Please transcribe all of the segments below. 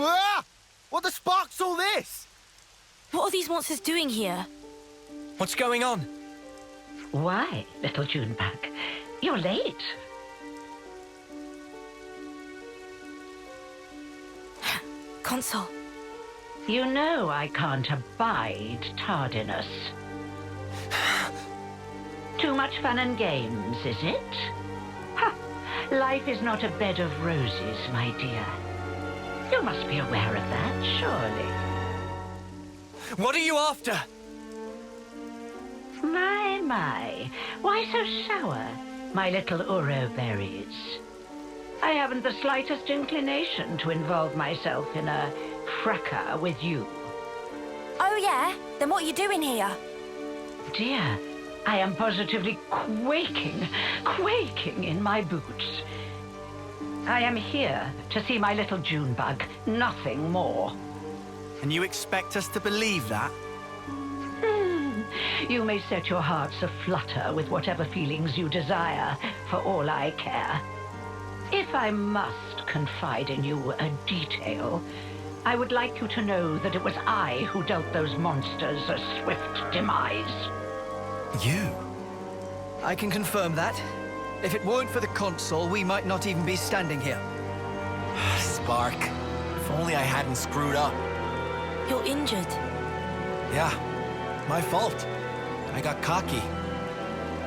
Ah! What the spark's all this? What are these monsters doing here? What's going on? Why, little Junebug? You're late. Console. You know I can't abide tardiness. Too much fun and games, is it? Ha! Life is not a bed of roses, my dear. You must be aware of that, surely. What are you after? My. Why so sour, my little Uro berries? I haven't the slightest inclination to involve myself in a fracas with you. Oh yeah? Then what are you doing here? Dear, I am positively quaking in my boots. I am here to see my little Junebug, nothing more. And you expect us to believe that? You may set your hearts aflutter with whatever feelings you desire, for all I care. If I must confide in you a detail, I would like you to know that it was I who dealt those monsters a swift demise. You? I can confirm that. If it weren't for the console, we might not even be standing here. Spark. If only I hadn't screwed up. You're injured. Yeah, my fault. I got cocky.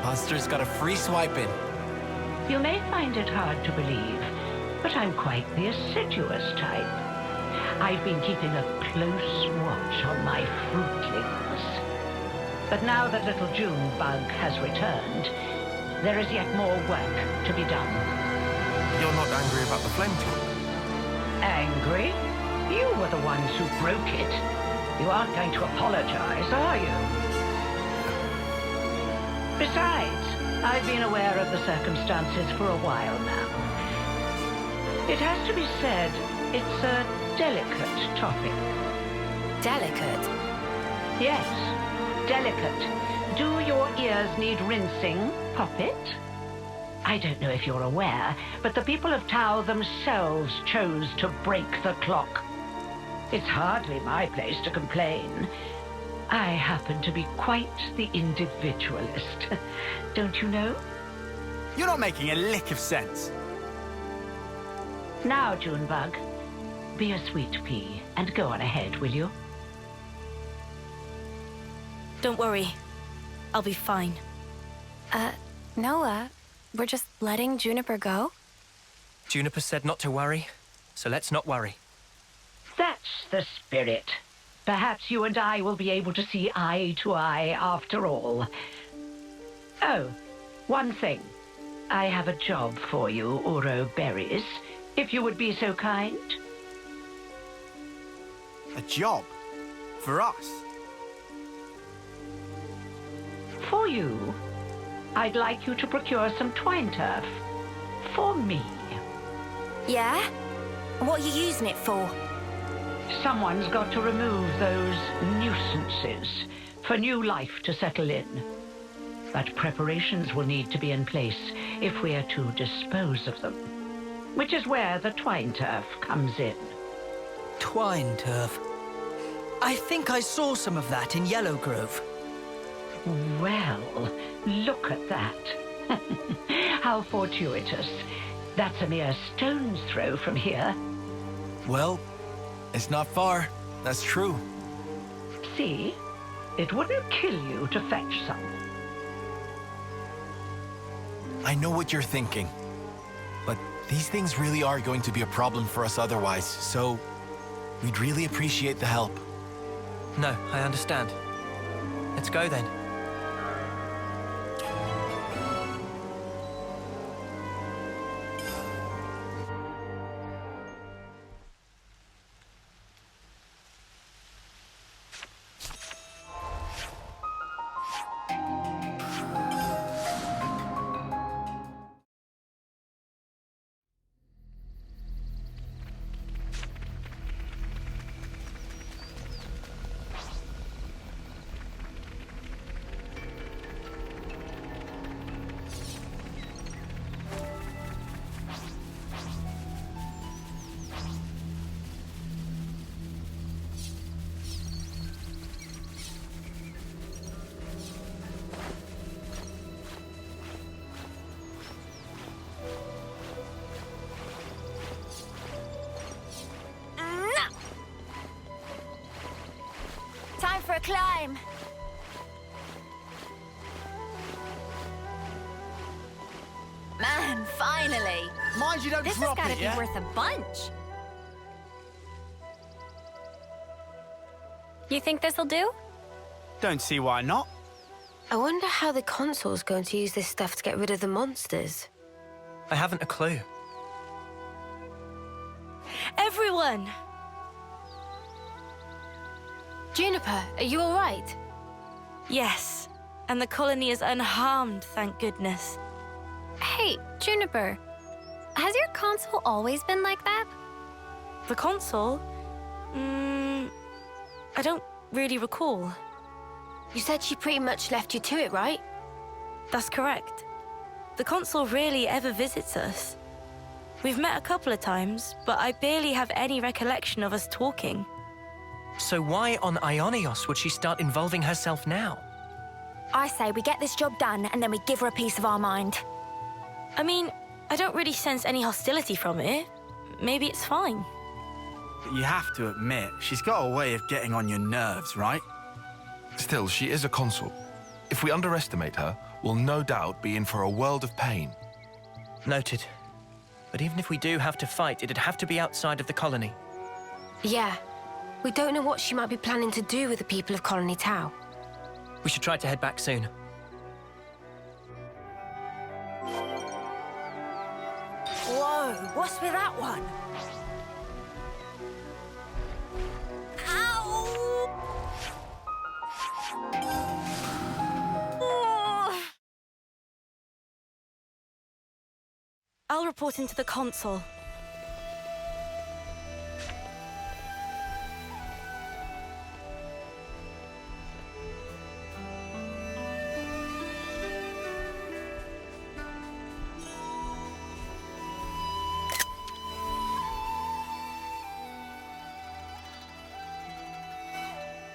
Monsters got a free swipe in. You may find it hard to believe, but I'm quite the assiduous type. I've been keeping a close watch on my fruitlings. But now that little Junebug has returned, there is yet more work to be done. You're not angry about the flame tongue? Angry? You were the ones who broke it. You aren't going to apologize, are you? Besides, I've been aware of the circumstances for a while now. It has to be said, it's a delicate topic. Delicate? Yes, delicate. Do your ears need rinsing, Poppet? I don't know if you're aware, but the people of Tau themselves chose to break the clock. It's hardly my place to complain. I happen to be quite the individualist. Don't you know? You're not making a lick of sense. Now, Junebug, be a sweet pea and go on ahead, will you? Don't worry. I'll be fine. Noah, we're just letting Juniper go? Juniper said not to worry, so let's not worry. That's the spirit. Perhaps you and I will be able to see eye to eye after all. Oh, one thing. I have a job for you, Uro Berries, if you would be so kind. A job? For us? For you. I'd like you to procure some twine turf. For me. Yeah? And what are you using it for? Someone's got to remove those nuisances for new life to settle in. But preparations will need to be in place if we are to dispose of them, which is where the twine turf comes in. Twine turf. I think I saw some of that in Yellow Grove. Well, look at that. How fortuitous. That's a mere stone's throw from here. Well, it's not far. That's true. See? It wouldn't kill you to fetch some. I know what you're thinking. But these things really are going to be a problem for us otherwise, so we'd really appreciate the help. No, I understand. Let's go then. time. Man, finally. Mind you don't This has drop got to it, be yeah? worth a bunch. You think this'll do? Don't see why not. I wonder how the console's going to use this stuff to get rid of the monsters. I haven't a clue. Everyone! Juniper, are you all right? Yes, and the colony is unharmed, thank goodness. Hey, Juniper, has your console always been like that? The console? I don't really recall. You said she pretty much left you to it, right? That's correct. The console rarely ever visits us. We've met a couple of times, but I barely have any recollection of us talking. So why on Ionios would she start involving herself now? I say we get this job done and then we give her a piece of our mind. I mean, I don't really sense any hostility from it. Maybe it's fine. But you have to admit, she's got a way of getting on your nerves, right? Still, she is a consul. If we underestimate her, we'll no doubt be in for a world of pain. Noted. But even if we do have to fight, it'd have to be outside of the colony. Yeah. We don't know what she might be planning to do with the people of Colony Tau. We should try to head back soon. Whoa, what's with that one? Ow! Oh. I'll report into the console.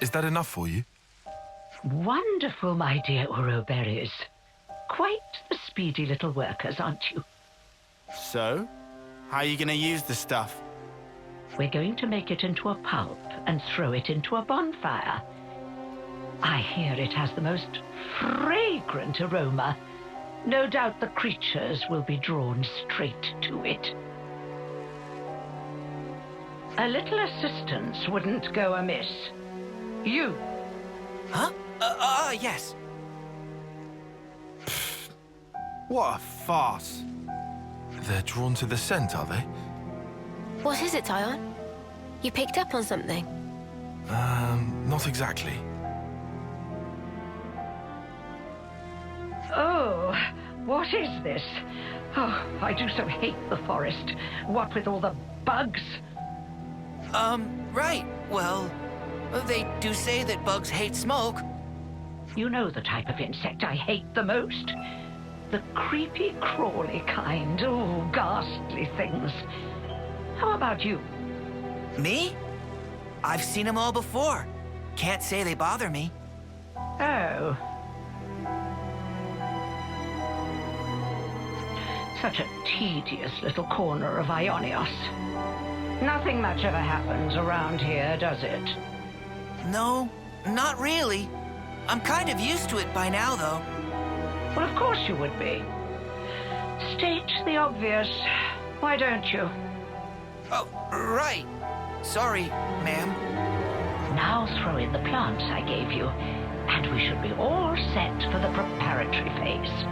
Is that enough for you? Wonderful, my dear Uroberries. Quite the speedy little workers, aren't you? So, how are you going to use the stuff? We're going to make it into a pulp and throw it into a bonfire. I hear it has the most fragrant aroma. No doubt the creatures will be drawn straight to it. A little assistance wouldn't go amiss. You. Huh? Yes. What a farce. They're drawn to the scent, are they? What is it, Tyon? You picked up on something? Not exactly. Oh, what is this? Oh, I do so hate the forest. What with all the bugs? Right. Well, they do say that bugs hate smoke. You know the type of insect I hate the most. The creepy, crawly kind. Oh, ghastly things. How about you? Me? I've seen them all before. Can't say they bother me. Oh. Such a tedious little corner of Ionios. Nothing much ever happens around here, does it? No, not really. I'm kind of used to it by now, though. Well, of course you would be. State the obvious. Why don't you? Oh, right. Sorry, ma'am. Now throw in the plants I gave you, and we should be all set for the preparatory phase.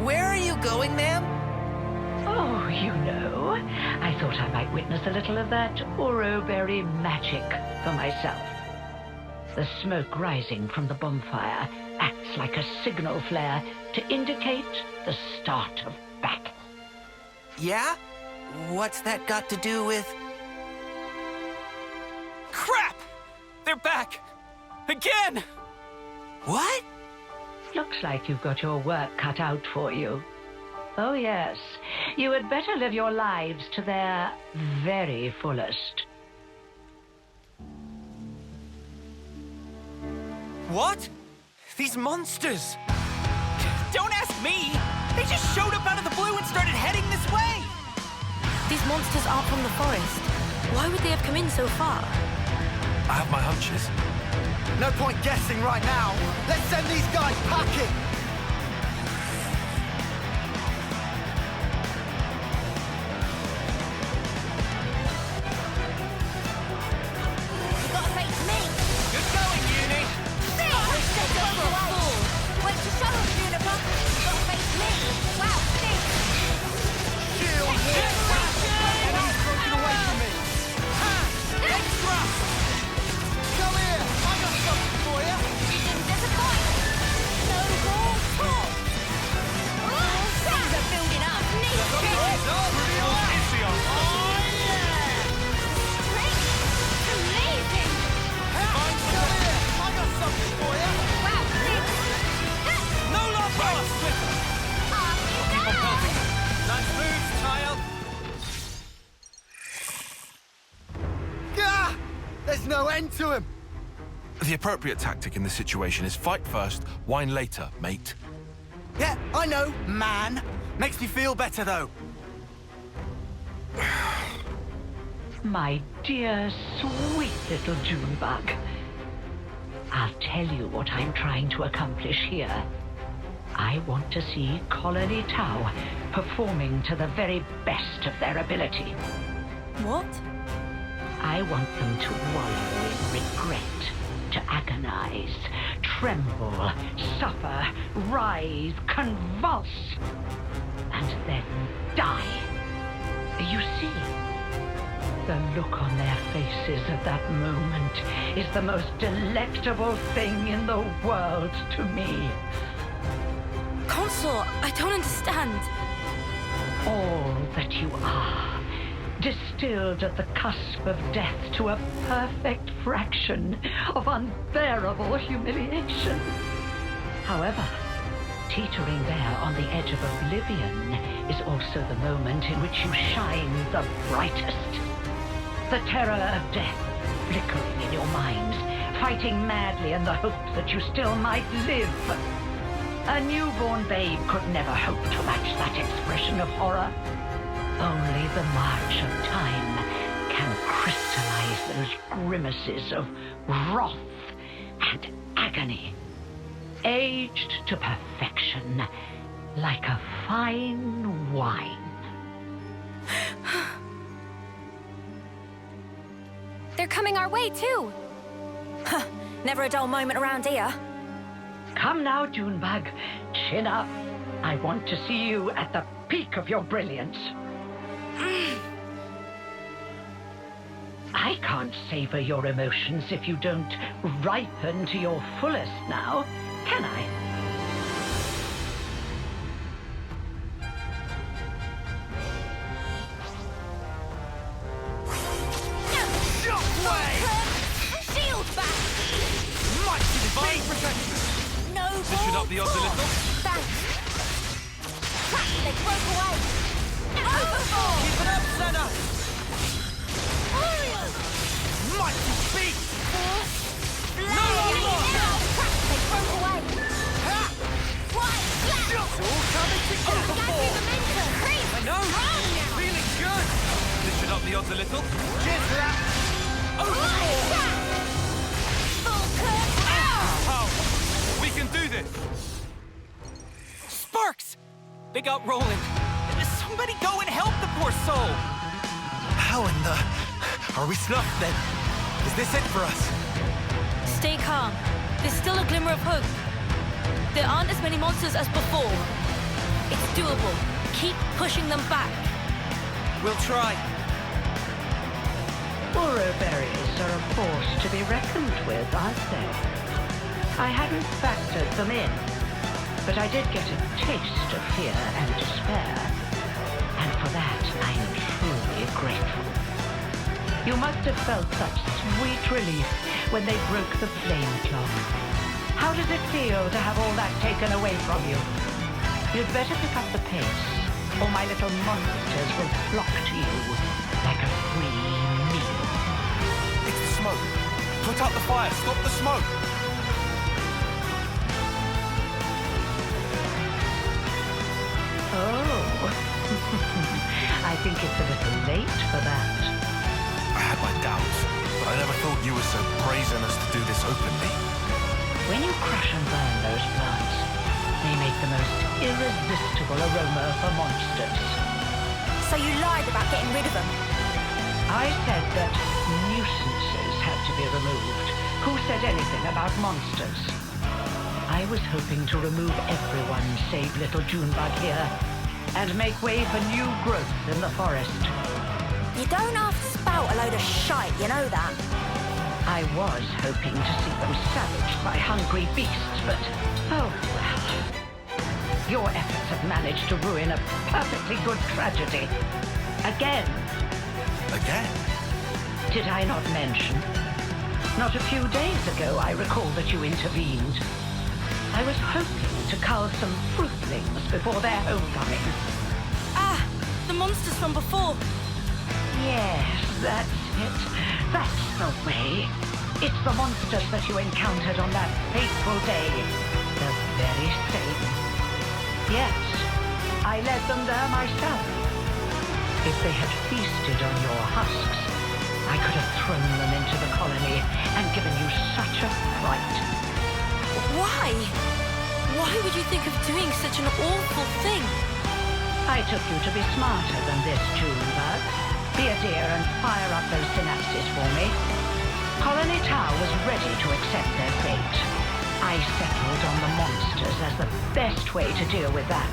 Where are you going, ma'am? Oh, you know, I thought I might witness a little of that Uroberry magic for myself. The smoke rising from the bonfire acts like a signal flare to indicate the start of battle. Yeah? What's that got to do with... Crap! They're back! Again! What? Looks like you've got your work cut out for you. Oh, yes. You had better live your lives to their very fullest. What? These monsters! Don't ask me! They just showed up out of the blue and started heading this way! These monsters aren't from the forest. Why would they have come in so far? I have my hunches. No point guessing right now. Let's send these guys packing. You gotta face me. Good going, Uni. Wait to show them, Juniper. You gotta face me. Wow, Steve. Enemy's broken away from me. Come here. I got something for you. You didn't disappoint. No more talk. Things are building up. Strength. Amazing. Come here. I got something for you. Wow, Steve. No love lost! Off you go. Nice moves, child. Gah! There's no end to him. The appropriate tactic in this situation is fight first, whine later, mate. Yeah, I know, man. Makes me feel better, though. My dear, sweet little Junebug. I'll tell you what I'm trying to accomplish here. I want to see Colony Tau performing to the very best of their ability. What? I want them to wallow in regret, to agonize, tremble, suffer, writhe, convulse, and then die. You see, the look on their faces at that moment is the most delectable thing in the world to me. Consort, I don't understand. All that you are, distilled at the cusp of death to a perfect fraction of unbearable humiliation. However, teetering there on the edge of oblivion is also the moment in which you shine the brightest. The terror of death flickering in your minds, fighting madly in the hope that you still might live. A newborn babe could never hope to match that expression of horror. Only the march of time can crystallize those grimaces of wrath and agony, aged to perfection like a fine wine. They're coming our way, too. Never a dull moment around here. Come now, Junebug. Chin up. I want to see you at the peak of your brilliance. I can't savor your emotions if you don't ripen to your fullest now, can I? Shield back! Mighty divine protection. No This should up the odds a little. Thanks. Crap, they broke away. Overboard! Keep it up, Senna. Oriole! Mighty beast. No more! Crap, they broke away. Why? It's all coming together. Momentum! I know. Feeling good. This should up the odds a little. Cheers, lad. Full curve! How? We can do this. Sparks! They got rolling. Somebody go and help the poor soul! How in the... Are we snuffed then? Is this it for us? Stay calm. There's still a glimmer of hope. There aren't as many monsters as before. It's doable. Keep pushing them back. We'll try. Burrow-berries are a force to be reckoned with, aren't they? I hadn't factored them in, but I did get a taste of fear and despair, and for that I am truly grateful. You must have felt such sweet relief when they broke the flame cloth. How does it feel to have all that taken away from you? You'd better pick up the pace, or my little monsters will flock to you like a free meal. It's the smoke. Put out the fire. Stop the smoke. think it's a little late for that. I had my doubts, but I never thought you were so brazen as to do this openly. When you crush and burn those plants, they make the most irresistible aroma for monsters. So you lied about getting rid of them? I said that nuisances had to be removed. Who said anything about monsters? I was hoping to remove everyone save little Junebug here and make way for new growth in the forest. You don't have to spout a load of shite, you know that? I was hoping to see them savaged by hungry beasts, but oh well. Your efforts have managed to ruin a perfectly good tragedy. Again. Again? Did I not mention? Not a few days ago, I recall that you intervened. I was hoping to cull some fruitlings before their homecoming. Ah! The monsters from before! Yes, that's it. That's the way. It's the monsters that you encountered on that fateful day. The very same. Yes, I led them there myself. If they had feasted on your husks, I could have thrown them into the colony and given you such a fright. Why? Why would you think of doing such an awful thing? I took you to be smarter than this, Junebug. Be a dear and fire up those synapses for me. Colony Tower was ready to accept their fate. I settled on the monsters as the best way to deal with that.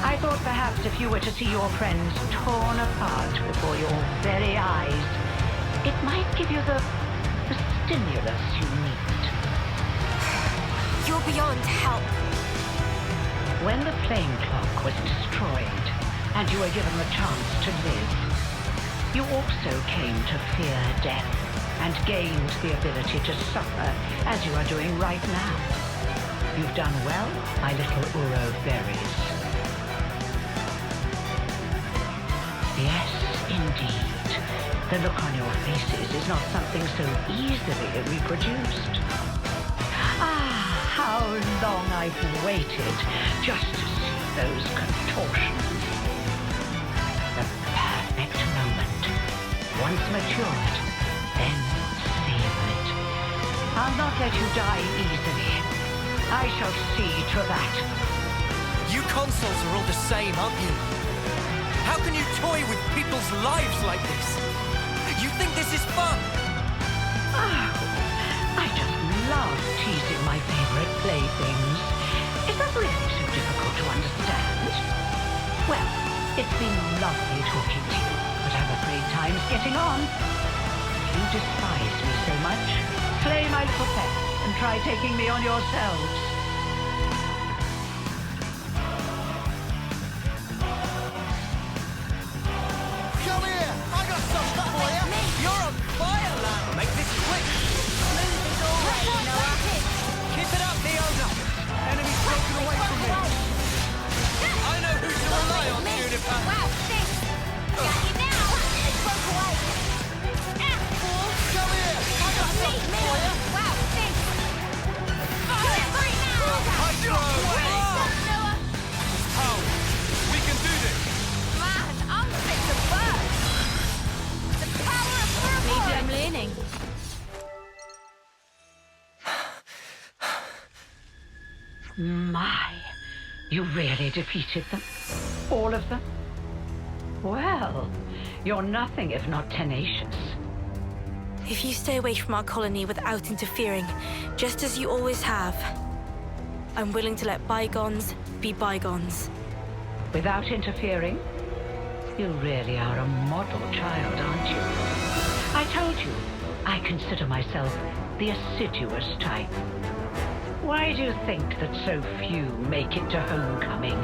I thought perhaps if you were to see your friends torn apart before your very eyes, it might give you the stimulus you need. You're beyond help. When the flame clock was destroyed, and you were given the chance to live, you also came to fear death, and gained the ability to suffer, as you are doing right now. You've done well, my little Uro berries. Yes, indeed. The look on your faces is not something so easily reproduced. Ah, how long I've waited just to see those contortions. The perfect moment. Once matured, then savored. I'll not let you die easily. I shall see to that. You consoles are all the same, aren't you? How can you toy with people's lives like this? You think this is fun? Oh, I just love teasing my favorite playthings. Is that really so difficult to understand? Well, it's been lovely talking to you, but I'm afraid time's getting on. If you despise me so much, slay my little pets and try taking me on yourselves. Come here! I got something for you! You're on fire, lad! Make this quick! Keep it up, Leona! Enemy's broken away from me! I know who to rely on, Juniper! Wow, thanks. Got you now. It broke away. Come here! I got something for you! Wow, thanks. Free now. Hydro! Power! We can do this! Man, I'm fit to burst. The power of Maybe I'm purple. learning. My, you really defeated them? All of them? Well, you're nothing if not tenacious. If you stay away from our colony without interfering, just as you always have, I'm willing to let bygones be bygones. Without interfering? You really are a model child, aren't you? I told you, I consider myself the assiduous type. Why do you think that so few make it to homecoming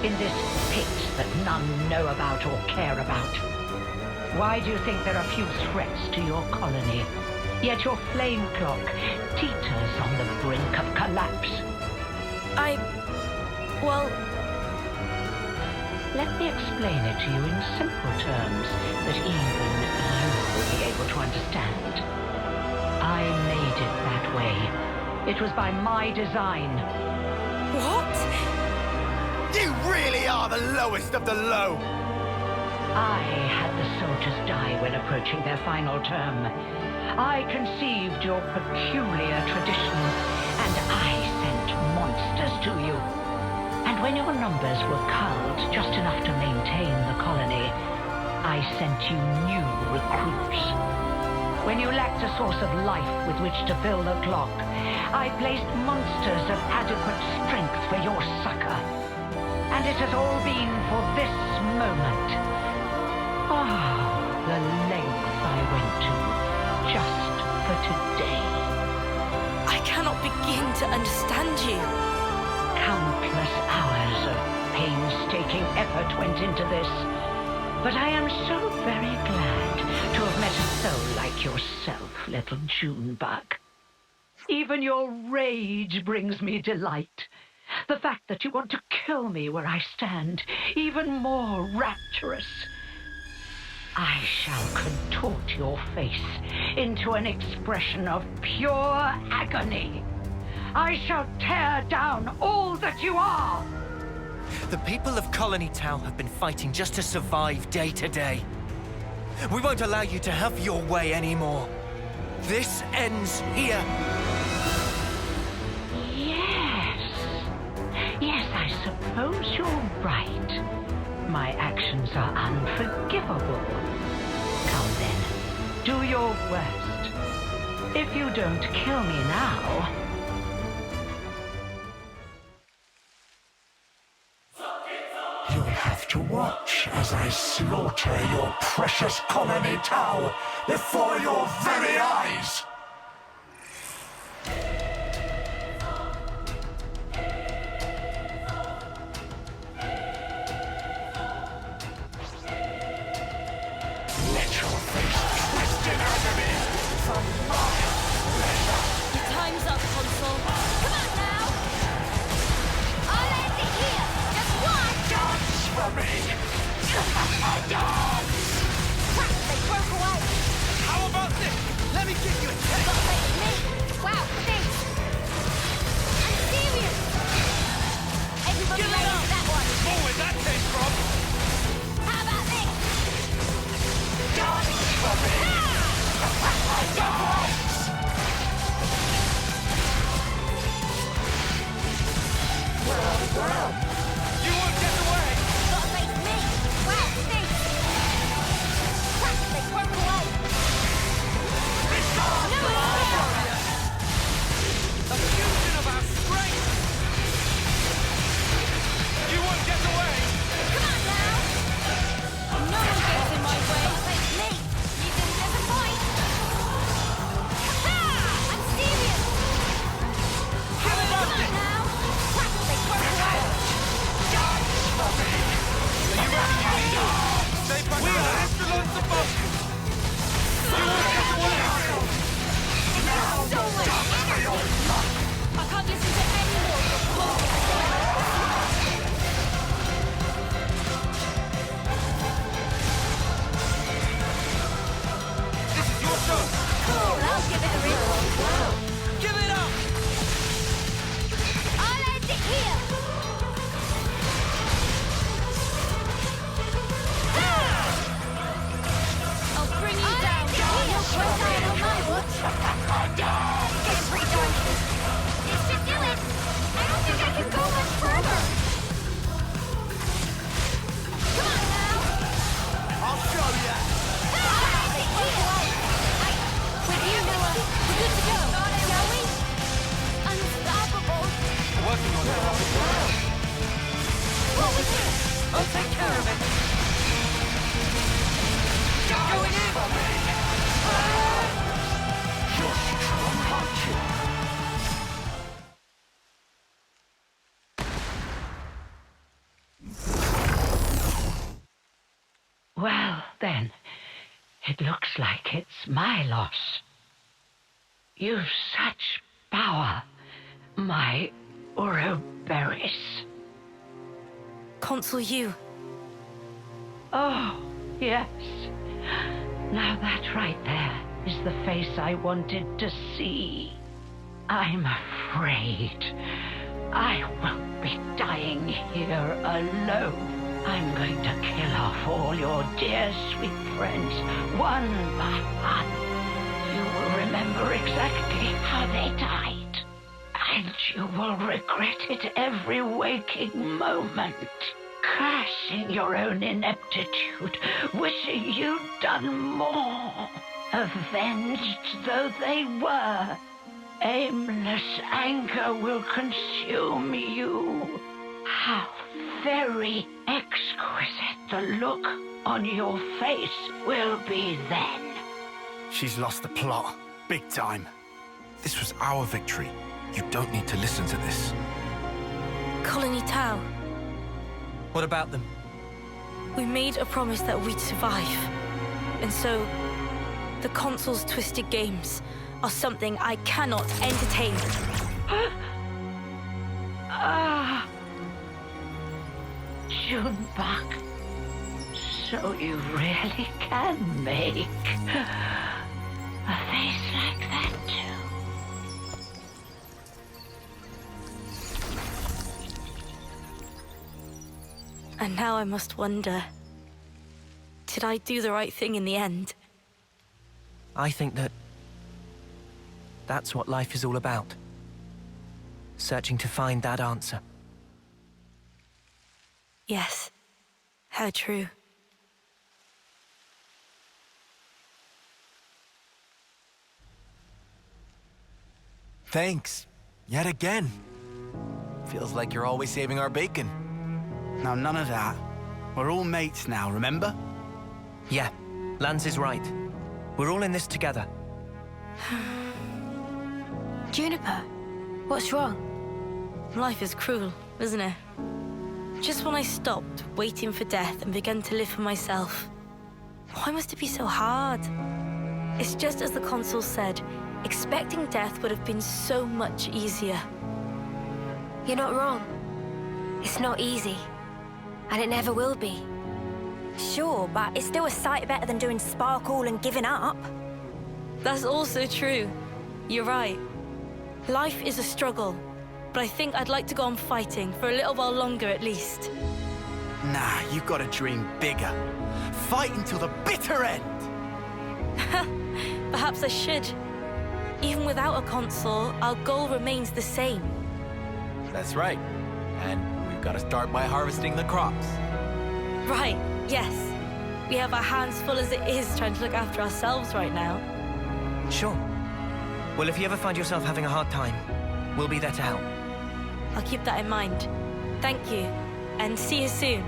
in this pit that none know about or care about? Why do you think there are few threats to your colony, yet your flame clock teeters on the brink of collapse? Well, let me explain it to you in simple terms that even you will be able to understand. I made it that way. It was by my design. what? You really are the lowest of the low! I had the soldiers die when approaching their final term. I conceived your peculiar traditions, and I sent monsters to you. And when your numbers were culled just enough to maintain the colony, I sent you new recruits. When you lacked a source of life with which to fill the clock, I placed monsters of adequate strength for your succor. And it has all been for this moment. The lengths I went to just for today. I cannot begin to understand you. Countless hours of painstaking effort went into this. But I am so very glad to have met a soul like yourself, little Junebug. Even your rage brings me delight. The fact that you want to kill me where I stand, even more rapturous. I shall contort your face into an expression of pure agony. I shall tear down all that you are. The people of Colony Town have been fighting just to survive day to day. We won't allow you to have your way anymore. This ends here. Yes, I suppose you're right. My actions are unforgivable. Come then, do your worst. If you don't kill me now... You'll have to watch as I slaughter your precious colony tower before your very eyes! Let your face twist in agony for my pleasure! Your time's up, Console. Come on now! I'll end it here! Just one! Dance for me! Dance! Crap, they broke away! How about this? Let me give you a taste. Gotta say it's me! Wow, thanks! I'm serious! Everybody Give it ready up! for that one? Oh, where that came from? How about this? Dance for me! Dance! Well. You won't get away. Gotta say it's me! Wow, thanks! Crap, they broke away! No, A fusion of our strength. You won't get away. come on now! No one gets in my way! Gotta say it's me! You didn't disappoint! Ha! I'm serious! How Come about on this? now! Crap, they broke away! Are you ready? Stay back. We are echelons above you. You won't get away. So much energy! I can't listen to any more of your bullshit! This is your show. Cool, I'll give it a ring! Give it up. I'll end it here! I'll bring you down! You'll quit down on my watch! Getting pretty darn close. This should do it! I don't think I can go much further! Come on now! I'll show you. I'll end it here! With you, Noah, we're good to go, shall we? Unstoppable! Working on it. What was it? I'll take care of it. Going in. You're strong, aren't you? Well, then, it looks like it's my loss. You've such power, my Ouroboros. Consul you. Oh, yes. Now that right there is the face I wanted to see. I'm afraid I won't be dying here alone. I'm going to kill off all your dear sweet friends, one by one. You will remember exactly how they died, and you will regret it every waking moment. Cursing your own ineptitude, wishing you'd done more. Avenged though they were, aimless anger will consume you. How very exquisite the look on your face will be then. She's lost the plot. Big time. This was our victory. You don't need to listen to this. Colony Tau, What about them? we made a promise that we'd survive. And so, the console's twisted games are something I cannot entertain. Juniper, so you really can make a face like that too. And now I must wonder, did I do the right thing in the end? I think that's what life is all about. Searching to find that answer. Yes, how true. Thanks. Yet again. Feels like you're always saving our bacon. Now, none of that. We're all mates now, remember? Yeah, Lance is right. We're all in this together. Juniper, what's wrong? Life is cruel, isn't it? Just when I stopped waiting for death and began to live for myself, why must it be so hard? It's just as the console said, expecting death would have been so much easier. You're not wrong. It's not easy. And it never will be. Sure, but it's still a sight better than doing sparkle and giving up. That's also true. You're right. Life is a struggle, but I think I'd like to go on fighting for a little while longer at least. Nah, you've got to dream bigger. Fight until the bitter end! Perhaps I should. Even without a console, our goal remains the same. That's right. And we've got to start by harvesting the crops. Right, yes. We have our hands full as it is trying to look after ourselves right now. Sure. Well, if you ever find yourself having a hard time, we'll be there to help. I'll keep that in mind. Thank you, and see you soon.